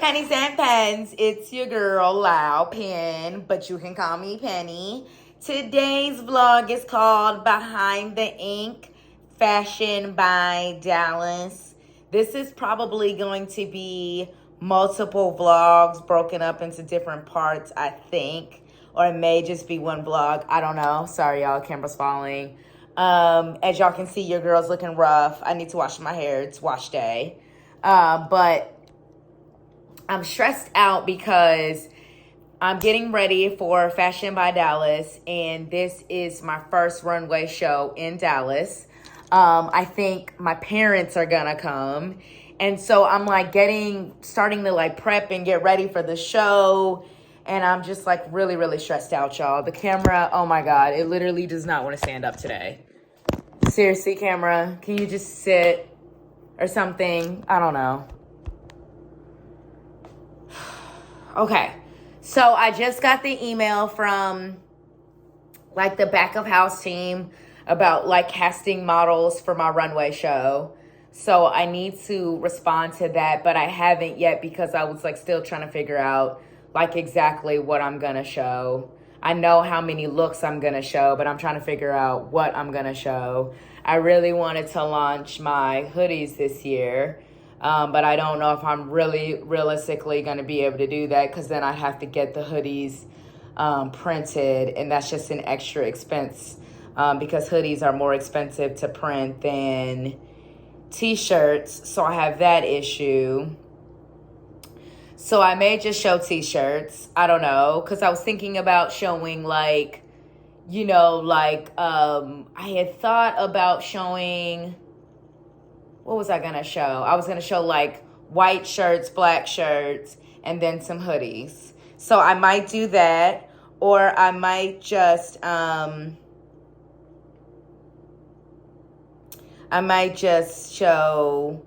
Pennies and Pens, it's your girl, LoudPen, but you can call me Penny. Today's vlog is called Behind the Ink, Fashion by Dallas. This is probably going to be multiple vlogs broken up into different parts, I think. Or it may just be one vlog. I don't know. Sorry, y'all. Camera's falling. As y'all can see, your girl's looking rough. I need to wash my hair. It's wash day. But I'm stressed out because I'm getting ready for Fashion by Dallas, and this is my first runway show in Dallas. I think my parents are gonna come, and so I'm like starting to like prep and get ready for the show, and I'm just like really stressed out, y'all. The camera, oh my God, it literally does not want to stand up today. Seriously, camera, can you just sit or something? I don't know. Okay, so I just got the email from like the back of house team about like casting models for my runway show. So I need to respond to that, but I haven't yet because I was like still trying to figure out like exactly what I'm gonna show. I know how many looks I'm gonna show, but I'm trying to figure out what I'm gonna show. I really wanted to launch my hoodies this year. But I don't know if I'm really realistically going to be able to do that because then I have to get the hoodies printed, and that's just an extra expense because hoodies are more expensive to print than t-shirts. So I have that issue. So I may just show t-shirts. I don't know, because I was thinking about showing like, you know, like I had thought about showing... What was I going to show? I was going to show like white shirts, black shirts, and then some hoodies. So I might do that, or I might just show,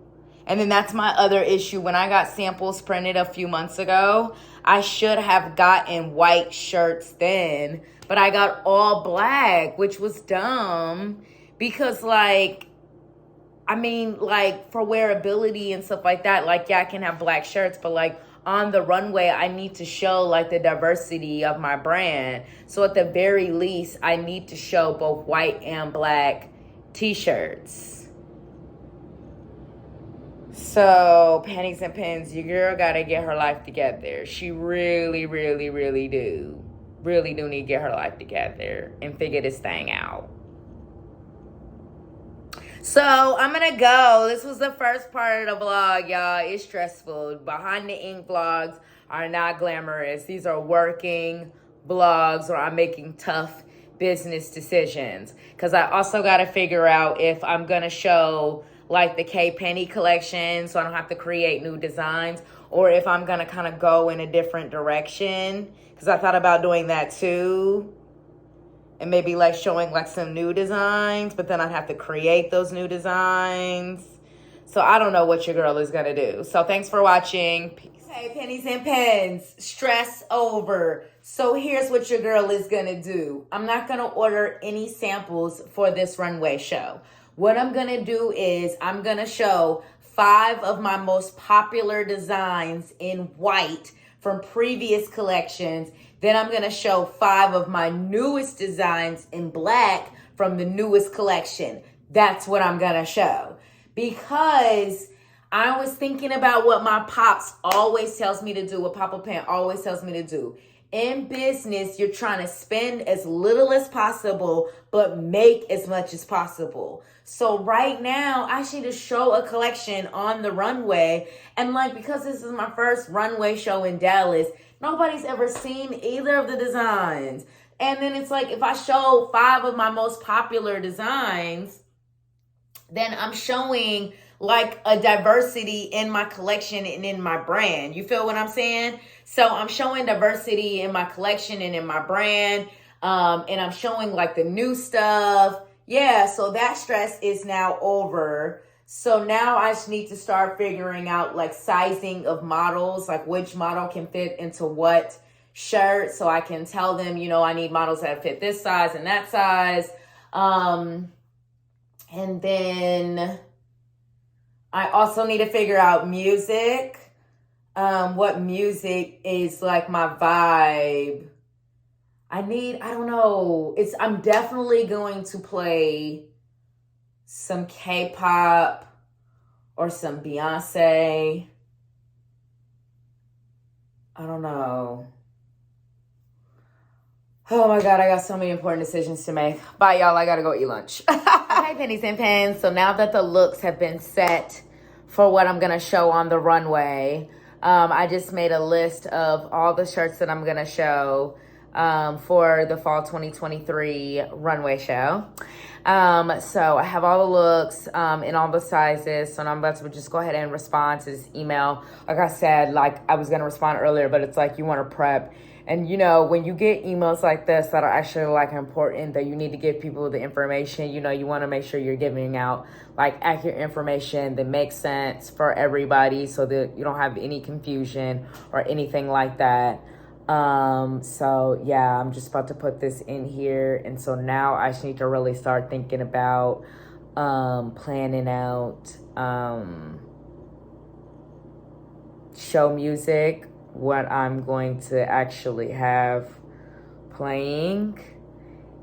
and then that's my other issue. When I got samples printed a few months ago, I should have gotten white shirts then, but I got all black, which was dumb because like, I mean, like, for wearability and stuff like that, like, yeah, I can have black shirts, but, like, on the runway, I need to show, like, the diversity of my brand. So, at the very least, I need to show both white and black t-shirts. So, Pennies and Pens, your girl got to get her life together. She really do. Really do need to get her life together and figure this thing out. So, I'm going to go. This was the first part of the vlog, y'all. It's stressful. Behind the ink vlogs are not glamorous. These are working vlogs where I'm making tough business decisions. Because I also got to figure out if I'm going to show, like, the K-Penny collection so I don't have to create new designs. Or if I'm going to kind of go in a different direction. Because I thought about doing that, too. And maybe like showing like some new designs, but then I'd have to create those new designs. So I don't know what your girl is gonna do. So thanks for watching. Peace. Hey, Pennies and Pens, stress over. So here's what your girl is gonna do. I'm not gonna order any samples for this runway show. What I'm gonna do is I'm gonna show 5 of my most popular designs in white from previous collections. Then I'm going to show 5 of my newest designs in black from the newest collection. That's what I'm going to show. Because I was thinking about what my pops always tells me to do, what Papa Pen always tells me to do. In business, you're trying to spend as little as possible, but make as much as possible. So right now, I should just show a collection on the runway. And like, because this is my first runway show in Dallas, nobody's ever seen either of the designs. And then it's like, if I show 5 of my most popular designs, then I'm showing like a diversity in my collection and in my brand. You feel what I'm saying? So I'm showing diversity in my collection and in my brand. And I'm showing like the new stuff. Yeah, so that stress is now over. So now I just need to start figuring out like sizing of models, like which model can fit into what shirt. So I can tell them, you know, I need models that fit this size and that size. And then I also need to figure out music. what music is like my vibe. I don't know. I'm definitely going to play some K-pop or some Beyonce. I don't know. Oh my God, I got so many important decisions to make. Bye, y'all. I gotta go eat lunch. Okay, pennies and pens. So now that the looks have been set for what I'm gonna show on the runway, I just made a list of all the shirts that I'm gonna show for the fall 2023 runway show. So I have all the looks in all the sizes. So now I'm about to just go ahead and respond to this email. Like I said, like I was gonna respond earlier, but it's like you want to prep. And you know, when you get emails like this that are actually like important, that you need to give people the information, you know, you want to make sure you're giving out like accurate information that makes sense for everybody so that you don't have any confusion or anything like that. So yeah, I'm just about to put this in here. And so now I just need to really start thinking about planning out show music, what I'm going to actually have playing.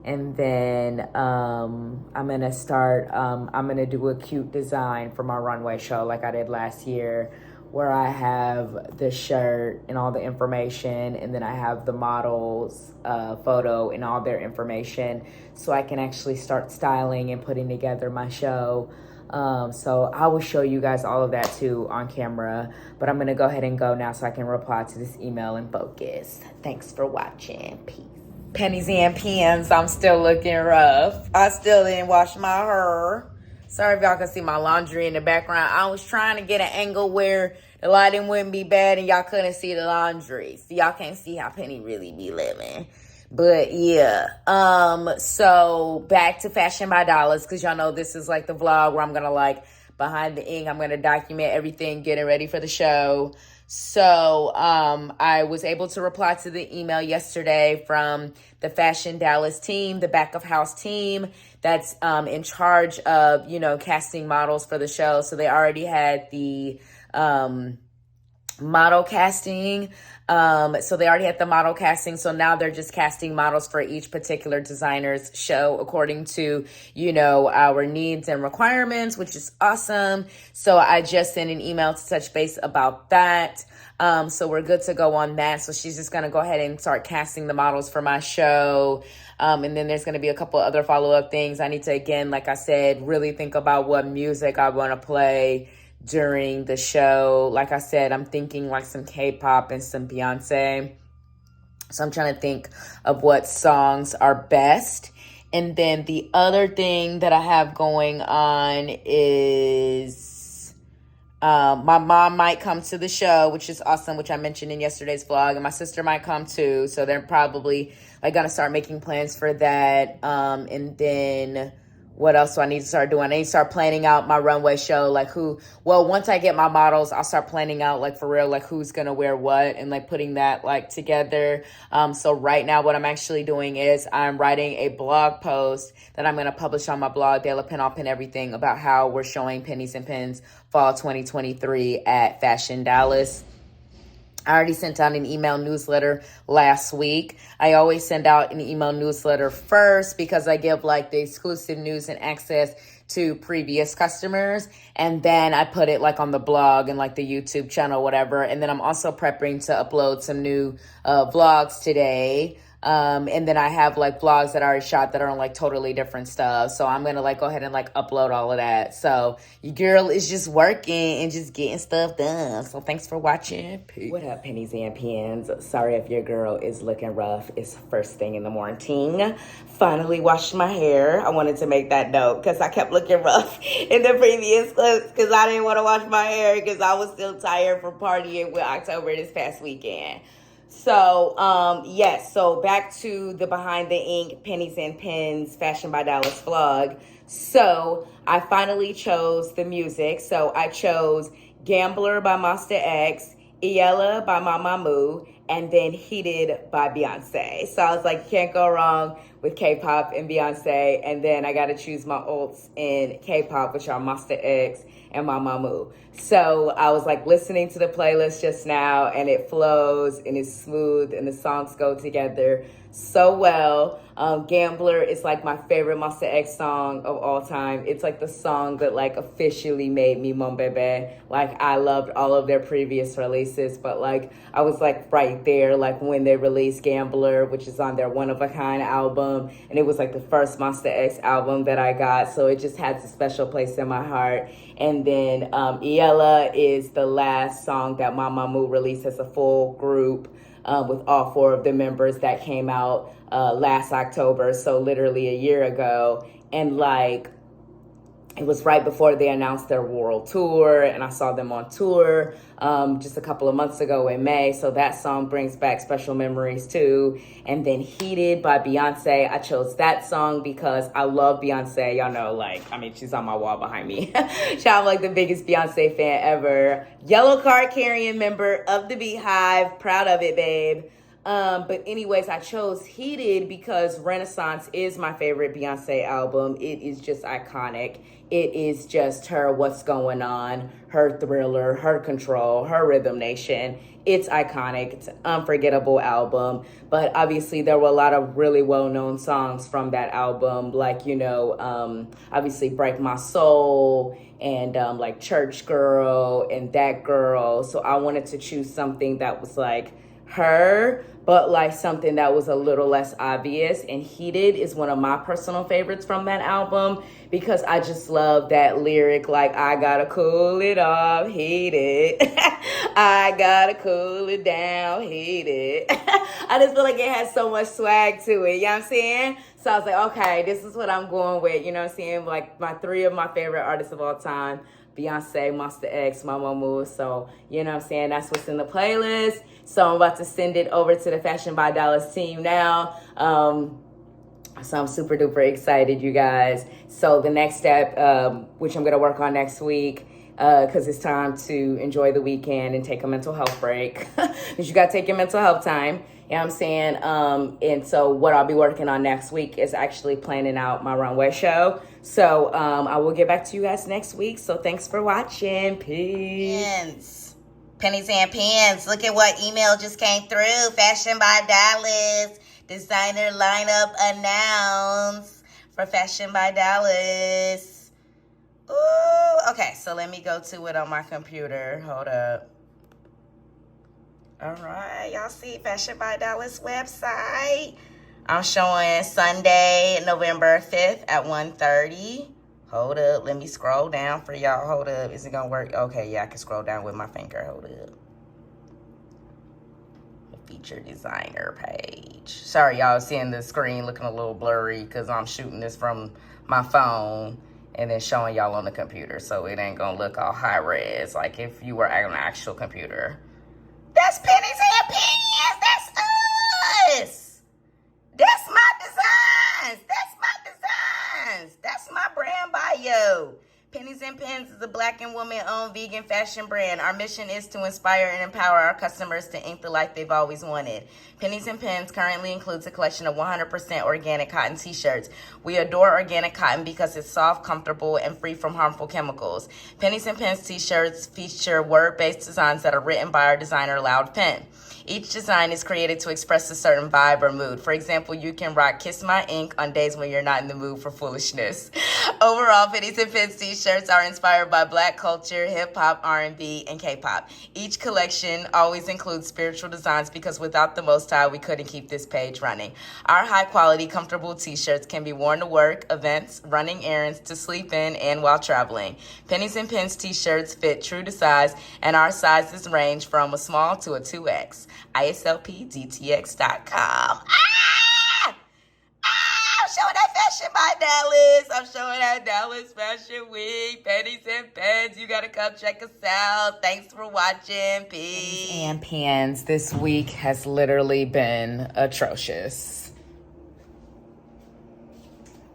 And then I'm gonna start, I'm gonna do a cute design for my runway show like I did last year, where I have the shirt and all the information, and then I have the model's photo and all their information, so I can actually start styling and putting together my show. So I will show you guys all of that too on camera, but I'm gonna go ahead and go now so I can reply to this email and focus. Thanks for watching. Peace. Pennies and pens, I'm still looking rough. I still didn't wash my hair. Sorry if y'all can see my laundry in the background. I was trying to get an angle where the lighting wouldn't be bad and y'all couldn't see the laundry. So y'all can't see how Penny really be living. But yeah, so back to Fashion by Dollars, because y'all know this is like the vlog where I'm gonna like behind the ink, I'm gonna document everything, getting ready for the show. So I was able to reply to the email yesterday from the Fashion Dallas team, the back of house team that's in charge of, you know, casting models for the show. So they already had the model casting. So they already had the model casting. So now they're just casting models for each particular designer's show according to, you know, our needs and requirements, which is awesome. So I just sent an email to touch base about that. So we're good to go on that. So she's just going to go ahead and start casting the models for my show. And then there's going to be a couple other follow-up things. I need to, again, like I said, really think about what music I want to play during the show. Like I said, I'm thinking like some K-pop and some Beyonce. So I'm trying to think of what songs are best. And then the other thing that I have going on is my mom might come to the show, which is awesome, which I mentioned in yesterday's vlog. And my sister might come too. So they're probably like going to start making plans for that. And then what else do I need to start doing? I need to start planning out my runway show, like once I get my models, I'll start planning out like for real, like who's going to wear what and like putting that like together. So right now what I'm actually doing is I'm writing a blog post that I'm going to publish on my blog, LoudPen, LoudPen Everything, about how we're showing Pennies and Pens Fall 2023 at Fashion Dallas. I already sent out an email newsletter last week. I always send out an email newsletter first because I give like the exclusive news and access to previous customers. And then I put it like on the blog and like the YouTube channel, whatever. And then I'm also prepping to upload some new vlogs today. And then I have like vlogs that I already shot that are on like totally different stuff. So I'm going to like go ahead and like upload all of that. So your girl is just working and just getting stuff done. So thanks for watching. Peace. What up, pennies and pens? Sorry if your girl is looking rough. It's first thing in the morning. Finally washed my hair. I wanted to make that note because I kept looking rough in the previous clips because I didn't want to wash my hair because I was still tired from partying with October this past weekend. So, yes, so back to the Behind the Ink Pennies and Pens Fashion by Dallas vlog. So, I finally chose the music. So, I chose Gambler by Monsta X, Iella by Mamamoo, and then Heated by Beyonce. So I was like, you can't go wrong with K-pop and Beyonce. And then I got to choose my ults in K-pop, which are Monsta X and Mamamoo. So I was like listening to the playlist just now, and it flows and it's smooth and the songs go together so well. Gambler is like my favorite Monsta X song of all time. It's like the song that like officially made me Mon Bebe. Like I loved all of their previous releases, but like I was like right there like when they released Gambler, which is on their One of a Kind album, and it was like the first Monsta X album that I got, so it just has a special place in my heart. And then Iella is the last song that Mamamoo released as a full group, with all 4 of the members, that came out last October, so literally a year ago. And like it was right before they announced their world tour, and I saw them on tour just a couple of months ago in May, so that song brings back special memories too. And then Heated by Beyonce, I chose that song because I love Beyonce. Y'all know, like, I mean, she's on my wall behind me. I'm like the biggest Beyonce fan ever. Yellow card carrying member of the Beehive, proud of it, babe. But anyways, I chose Heated because Renaissance is my favorite Beyonce album. It is just iconic. It is just her What's Going On, her Thriller, her Control, her Rhythm Nation. It's iconic. It's an unforgettable album. But obviously there were a lot of really well-known songs from that album, like, you know, obviously Break My Soul and like Church Girl and That Girl. So I wanted to choose something that was like her, but like something that was a little less obvious. And Heated is one of my personal favorites from that album because I just love that lyric, like, I gotta cool it off, heated. I gotta cool it down, heated. I just feel like it has so much swag to it, you know what I'm saying? So I was like, okay, this is what I'm going with, you know what I'm saying? Like my 3 of my favorite artists of all time, Beyonce, Monsta X, Mamamoo. So, you know what I'm saying? That's what's in the playlist. So I'm about to send it over to the Fashion by Dallas team now. So I'm super duper excited, you guys. So the next step, which I'm going to work on next week, because it's time to enjoy the weekend and take a mental health break. Because you got to take your mental health time. You know what I'm saying? And so what I'll be working on next week is actually planning out my runway show. So I will get back to you guys next week. So thanks for watching. Peace. Pennies and pens. Look at what email just came through. Fashion by Dallas. Designer lineup announced for Fashion by Dallas. Ooh, okay, so let me go to it on my computer. Hold up. All right, y'all see Fashion by Dallas website. I'm showing Sunday, November 5th at 1:30. Hold up, let me scroll down for y'all. Hold up, is it gonna work? Okay, yeah, I can scroll down with my finger. Hold up. The feature designer page. Sorry, y'all, seeing the screen looking a little blurry because I'm shooting this from my phone and then showing y'all on the computer, so it ain't gonna look all high res like if you were on an actual computer. That's Pennies and Pens. That's us. That's my designs. That's my designs. That's my brand bio. Pennies and Pens is a Black and woman-owned vegan fashion brand. Our mission is to inspire and empower our customers to ink the life they've always wanted. Pennies and Pens currently includes a collection of 100% organic cotton t-shirts. We adore organic cotton because it's soft, comfortable, and free from harmful chemicals. Pennies and Pens t-shirts feature word-based designs that are written by our designer, LoudPen. Each design is created to express a certain vibe or mood. For example, you can rock Kiss My Ink on days when you're not in the mood for foolishness. Overall, Pennies and Pens t-shirts are inspired by Black culture, hip-hop, R&B, and K-pop. Each collection always includes spiritual designs because without the Most High, we couldn't keep this page running. Our high-quality, comfortable t-shirts can be worn to work, events, running errands, to sleep in, and while traveling. Pennies and Pens t-shirts fit true to size, and our sizes range from a small to a 2X. ISLPDTX.com. I'm showing that Fashion by Dallas. I'm showing that Dallas Fashion Week. Pennies and Pens. You got to come check us out. Thanks for watching. Peace. And Pens, this week has literally been atrocious.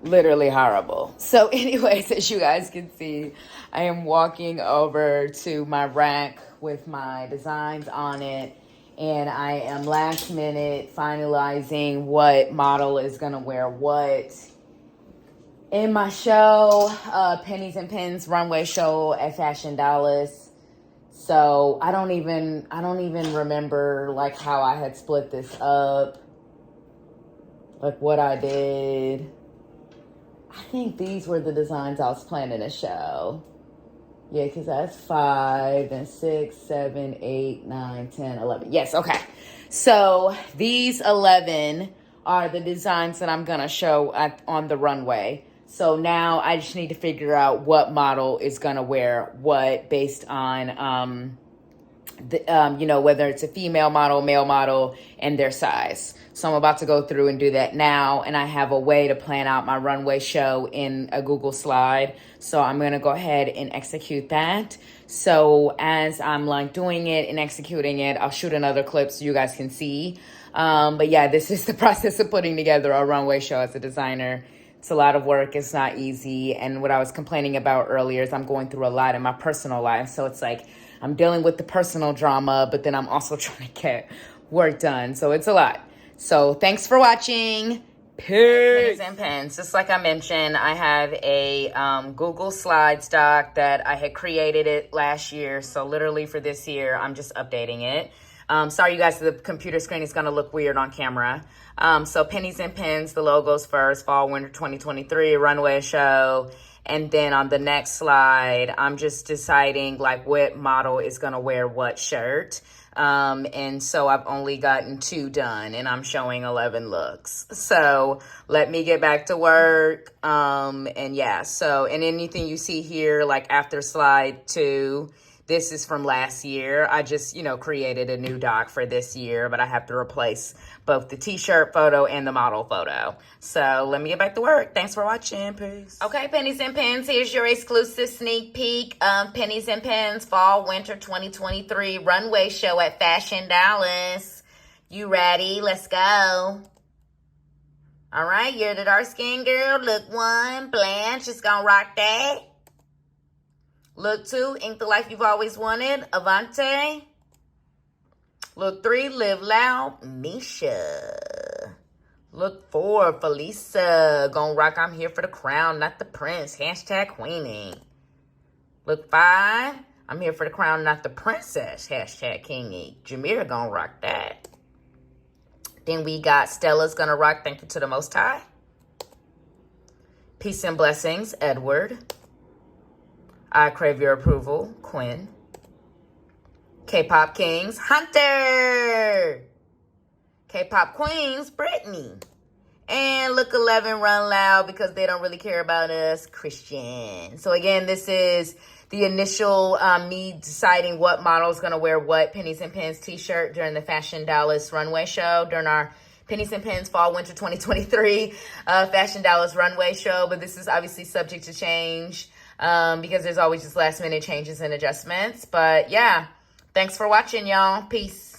Literally horrible. So anyways, as you guys can see, I am walking over to my rack with my designs on it. and I am last minute finalizing what model is gonna wear what in my show, Pennies and Pens runway show at Fashion Dallas. So I don't even remember like how I had split this up, like what I did. I think these were the designs I was planning to show. Yeah, because that's 5 and 6, 7, 8, 9, 10, 11. Yes, okay. So these 11 are the designs that I'm going to show on the runway. So now I just need to figure out what model is going to wear what based on, whether it's a female model, male model, and their size. So I'm about to go through and do that now. And I have a way to plan out my runway show in a Google slide. So I'm going to go ahead and execute that. So as I'm like doing it and executing it, I'll shoot another clip so you guys can see. But yeah, this is the process of putting together a runway show as a designer. It's a lot of work. It's not easy. And what I was complaining about earlier is I'm going through a lot in my personal life. So it's like I'm dealing with the personal drama, but then I'm also trying to get work done. So it's a lot. So thanks for watching. Peace. Pennies and Pens. Just like I mentioned, I have a Google Slides doc that I had created it last year. So literally for this year, I'm just updating it. Sorry, you guys, the computer screen is going to look weird on camera. So Pennies and Pens, the logos first, fall, winter 2023, runway show. And then on the next slide, I'm just deciding like what model is going to wear what shirt. And so I've only gotten 2 done and I'm showing 11 looks. So let me get back to work. And yeah, so, and anything you see here, like after slide 2, this is from last year. I just, created a new doc for this year, but I have to replace both the t-shirt photo and the model photo. So let me get back to work. Thanks for watching. Peace. Okay, Pennies and Pens, here's your exclusive sneak peek of Pennies and Pens Fall Winter 2023 runway show at Fashion Dallas. You ready? Let's go. All right, you're the dark skin girl. Look 1, Blanche is gonna rock that. Look 2, Ink the Life You've Always Wanted, Avante. Look 3, Live Loud, Misha. Look 4, Felisa, gonna rock I'm Here for the Crown, Not the Prince, hashtag Queenie. Look 5, I'm Here for the Crown, Not the Princess, hashtag Kingy. Jameer gonna rock that. Then we got Stella's gonna rock Thank You to the Most High. Peace and Blessings, Edward. I Crave Your Approval, Quinn. K-Pop Kings, Hunter. K-Pop Queens, Brittany. And look 11, Run Loud, because they don't really care about us, Christian. So again, this is the initial me deciding what model is going to wear what Pennies and Pens t-shirt during the Fashion Dallas runway show, during our Pennies and Pens Fall Winter 2023 Fashion Dallas runway show. But this is obviously subject to change. Because there's always just last minute changes and adjustments. But yeah, thanks for watching, y'all. Peace.